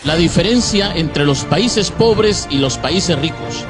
La diferencia entre los países pobres y los países ricos.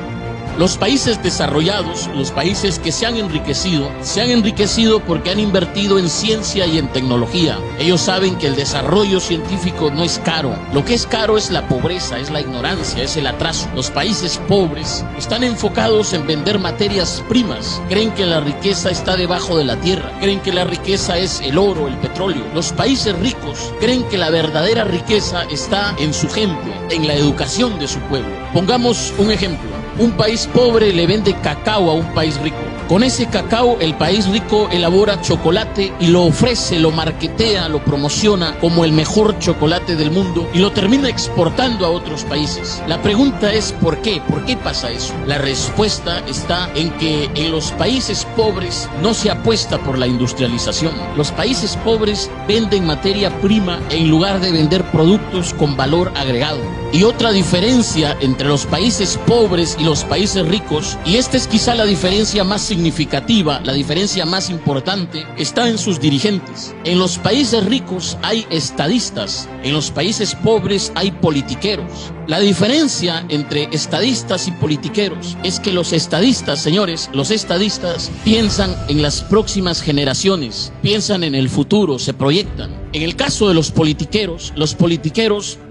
Los países desarrollados, los países que se han enriquecido porque han invertido en ciencia y en tecnología. Ellos saben que el desarrollo científico no es caro. Lo que es caro es la pobreza, es la ignorancia, es el atraso. Los países pobres están enfocados en vender materias primas. Creen que la riqueza está debajo de la tierra. Creen que la riqueza es el oro, el petróleo. Los países ricos creen que la verdadera riqueza está en su gente, en la educación de su pueblo. Pongamos un ejemplo. Un país pobre le vende cacao a un país rico. Con ese cacao, el país rico elabora chocolate y lo ofrece, lo marketea, lo promociona como el mejor chocolate del mundo y lo termina exportando a otros países. La pregunta es ¿por qué? ¿Por qué pasa eso? La respuesta está en que en los países pobres no se apuesta por la industrialización. Los países pobres venden materia prima en lugar de vender productos con valor agregado. Y otra diferencia entre los países pobres y los países ricos, y esta es quizá la diferencia más significativa, la diferencia más importante, está en sus dirigentes. En los países ricos hay estadistas, en los países pobres hay politiqueros. La diferencia entre estadistas y politiqueros es que los estadistas, señores, los estadistas piensan en las próximas generaciones, piensan en el futuro, se proyectan. En el caso de los politiqueros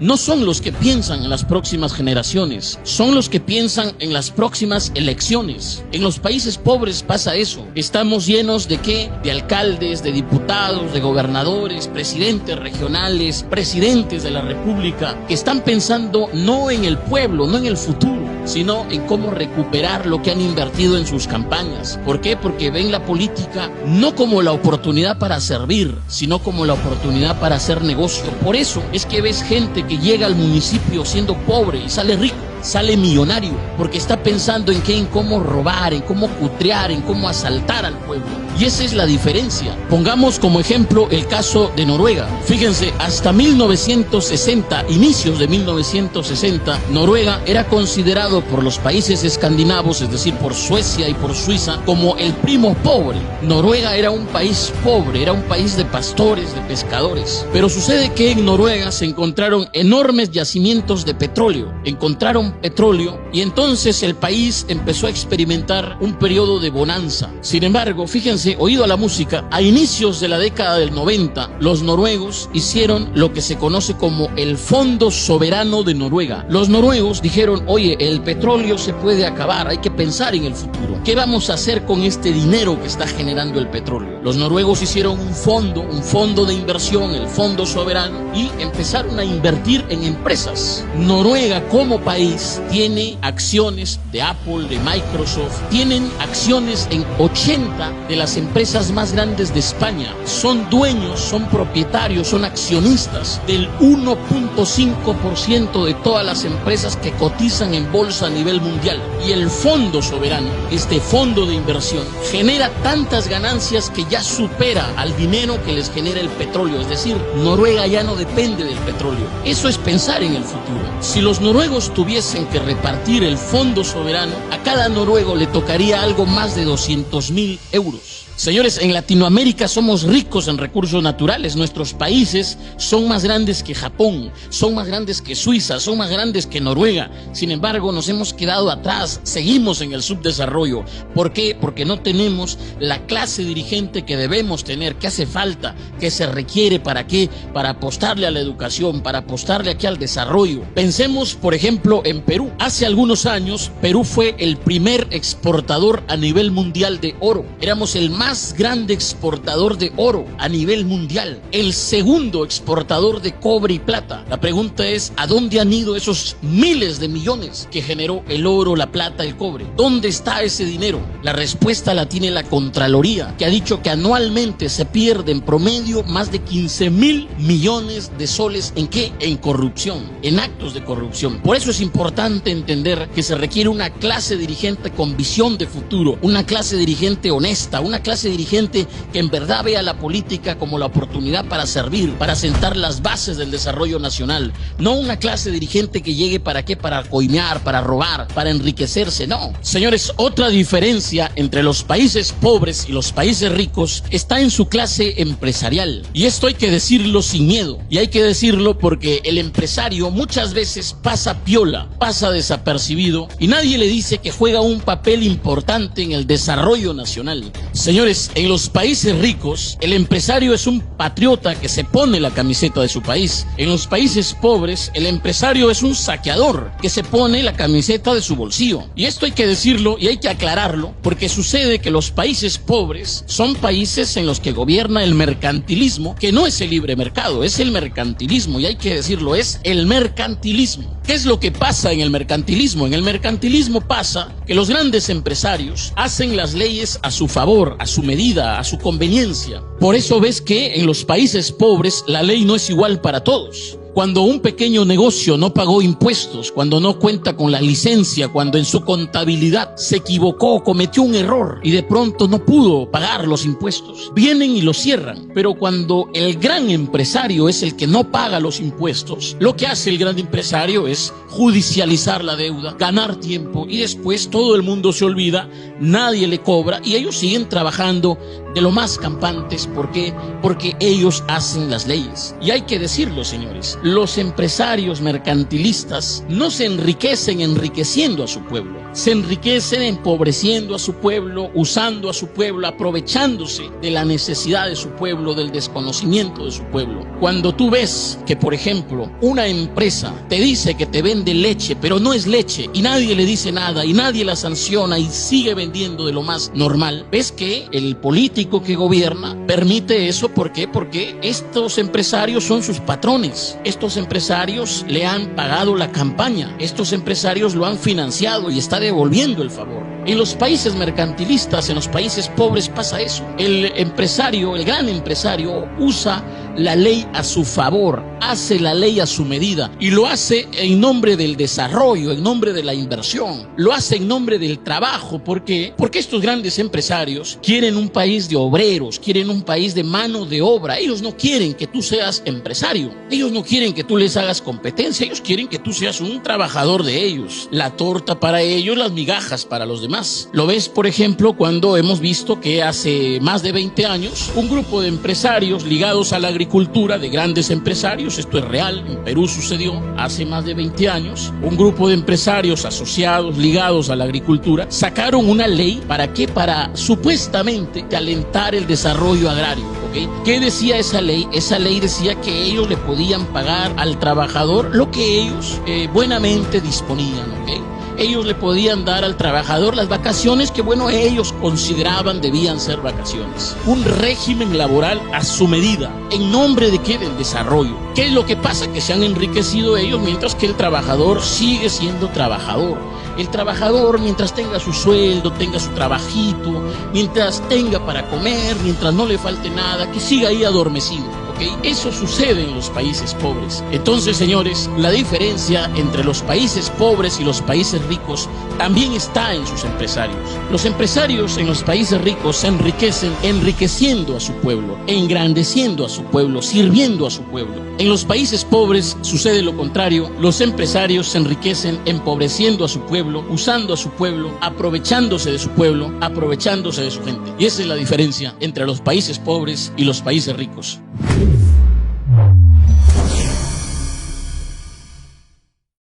no son los que piensan en las próximas generaciones, son los que piensan en las próximas elecciones. En los países pobres pasa eso. Estamos llenos ¿de qué? De alcaldes, de diputados, de gobernadores, presidentes regionales, presidentes de la república, que están pensando no en el pueblo, no en el futuro, sino en cómo recuperar lo que han invertido en sus campañas. ¿Por qué? Porque ven la política no como la oportunidad para servir, sino como la oportunidad para hacer negocio. Por eso es que ves gente que llega al municipio siendo pobre y sale rico, sale millonario, porque está pensando en qué, en cómo robar, en cómo cutrear, en cómo asaltar al pueblo. Y esa es la diferencia. Pongamos como ejemplo el caso de Noruega. Fíjense, hasta 1960, inicios de 1960, Noruega era considerado por los países escandinavos, es decir, por Suecia y por Suiza, como el primo pobre. Noruega era un país pobre, era un país de pastores, de pescadores. Pero sucede que en Noruega se encontraron enormes yacimientos de petróleo. Encontraron petróleo y entonces el país empezó a experimentar un periodo de bonanza. Sin embargo, fíjense, oído a la música, a inicios de la década del 90, los noruegos hicieron lo que se conoce como el Fondo Soberano de Noruega. Los noruegos dijeron, oye, el petróleo se puede acabar, hay que pensar en el futuro. ¿Qué vamos a hacer con este dinero que está generando el petróleo? Los noruegos hicieron un fondo de inversión, el Fondo Soberano, y empezaron a invertir en empresas. Noruega como país tiene acciones de Apple, de Microsoft, tienen acciones en 80 de las empresas más grandes de España. Son dueños, son propietarios, son accionistas del 1.5% de todas las empresas que cotizan en bolsa a nivel mundial. Y el Fondo Soberano, este fondo de inversión, genera tantas ganancias que ya supera al dinero que les genera el petróleo. Es decir, Noruega ya no depende del petróleo. Eso es pensar en el futuro. Si los noruegos tuviesen que repartir el Fondo Soberano, a cada noruego le tocaría algo más de 200.000 euros. Señores, en Latinoamérica somos ricos en recursos naturales. Nuestros países son más grandes que Japón, son más grandes que Suiza, son más grandes que Noruega. Sin embargo, nos hemos quedado atrás, seguimos en el subdesarrollo. ¿Por qué? Porque no tenemos la clase dirigente que debemos tener, que hace falta, que se requiere. ¿Para qué? Para apostarle a la educación, para apostarle aquí al desarrollo. Pensemos, por ejemplo, en Perú. Hace algunos años, Perú fue el primer exportador a nivel mundial de oro. Éramos el más grande exportador de oro a nivel mundial, el segundo exportador de cobre y plata. La pregunta es, ¿a dónde han ido esos miles de millones que generó el oro, la plata, el cobre? ¿Dónde está ese dinero? La respuesta la tiene la Contraloría, que ha dicho que anualmente se pierde en promedio más de 15.000 millones de soles. ¿En qué? En corrupción, en actos de corrupción. Por eso es importante entender que se requiere una clase dirigente con visión de futuro, una clase dirigente honesta, una clase clase dirigente que en verdad vea la política como la oportunidad para servir, para sentar las bases del desarrollo nacional. No una clase dirigente que llegue para qué, para coimear, para robar, para enriquecerse, no. Señores, otra diferencia entre los países pobres y los países ricos está en su clase empresarial. Y esto hay que decirlo sin miedo. Y hay que decirlo porque el empresario muchas veces pasa piola, pasa desapercibido y nadie le dice que juega un papel importante en el desarrollo nacional. Señores, en los países ricos, el empresario es un patriota que se pone la camiseta de su país. En los países pobres, el empresario es un saqueador que se pone la camiseta de su bolsillo. Y esto hay que decirlo y hay que aclararlo porque sucede que los países pobres son países en los que gobierna el mercantilismo, que no es el libre mercado, es el mercantilismo, y hay que decirlo, es el mercantilismo. ¿Qué es lo que pasa en el mercantilismo? En el mercantilismo pasa que los grandes empresarios hacen las leyes a su favor, a su medida, a su conveniencia. Por eso ves que en los países pobres la ley no es igual para todos. Cuando un pequeño negocio no pagó impuestos, cuando no cuenta con la licencia, cuando en su contabilidad se equivocó, cometió un error y de pronto no pudo pagar los impuestos, vienen y lo cierran. Pero cuando el gran empresario es el que no paga los impuestos, lo que hace el gran empresario es judicializar la deuda, ganar tiempo y después todo el mundo se olvida, nadie le cobra y ellos siguen trabajando de lo más campantes. ¿Por qué? Porque ellos hacen las leyes. Y hay que decirlo, señores, los empresarios mercantilistas no se enriquecen enriqueciendo a su pueblo, se enriquecen empobreciendo a su pueblo, usando a su pueblo, aprovechándose de la necesidad de su pueblo, del desconocimiento de su pueblo. Cuando tú ves que, por ejemplo, una empresa te dice que te vende leche, pero no es leche y nadie le dice nada y nadie la sanciona y sigue vendiendo de lo más normal, ves que el político que gobierna permite eso. ¿Por qué? Porque estos empresarios son sus patrones. Estos empresarios le han pagado la campaña, estos empresarios lo han financiado y está devolviendo el favor. En los países mercantilistas, en los países pobres pasa eso. El empresario, el gran empresario, usa la ley a su favor, hace la ley a su medida y lo hace en nombre del desarrollo, en nombre de la inversión, lo hace en nombre del trabajo. ¿Por qué? Porque estos grandes empresarios quieren un país de obreros, quieren un país de mano de obra. Ellos no quieren que tú seas empresario, ellos no quieren que tú les hagas competencia, ellos quieren que tú seas un trabajador de ellos. La torta para ellos, las migajas para los demás. Lo ves, por ejemplo, cuando hemos visto que hace más de 20 años un grupo de empresarios ligados a la agricultura, de grandes empresarios, esto es real, en Perú sucedió hace más de 20 años, un grupo de empresarios asociados, ligados a la agricultura, sacaron una ley. ¿Para qué? Para supuestamente alentar el desarrollo agrario. ¿Okay? ¿Qué decía esa ley? Esa ley decía que ellos le podían pagar al trabajador lo que ellos buenamente disponían. ¿Okay? Ellos le podían dar al trabajador las vacaciones que, bueno, ellos consideraban debían ser vacaciones. Un régimen laboral a su medida. ¿En nombre de qué? Del desarrollo. ¿Qué es lo que pasa? Que se han enriquecido ellos mientras que el trabajador sigue siendo trabajador. El trabajador, mientras tenga su sueldo, tenga su trabajito, mientras tenga para comer, mientras no le falte nada, que siga ahí adormecido. ¿Okay? Eso sucede en los países pobres. Entonces, señores, la diferencia entre los países pobres y los países ricos también está en sus empresarios. Los empresarios en los países ricos se enriquecen enriqueciendo a su pueblo, engrandeciendo a su pueblo, sirviendo a su pueblo. En los países pobres sucede lo contrario. Los empresarios se enriquecen empobreciendo a su pueblo, usando a su pueblo, aprovechándose de su pueblo, aprovechándose de su gente. Y esa es la diferencia entre los países pobres y los países ricos.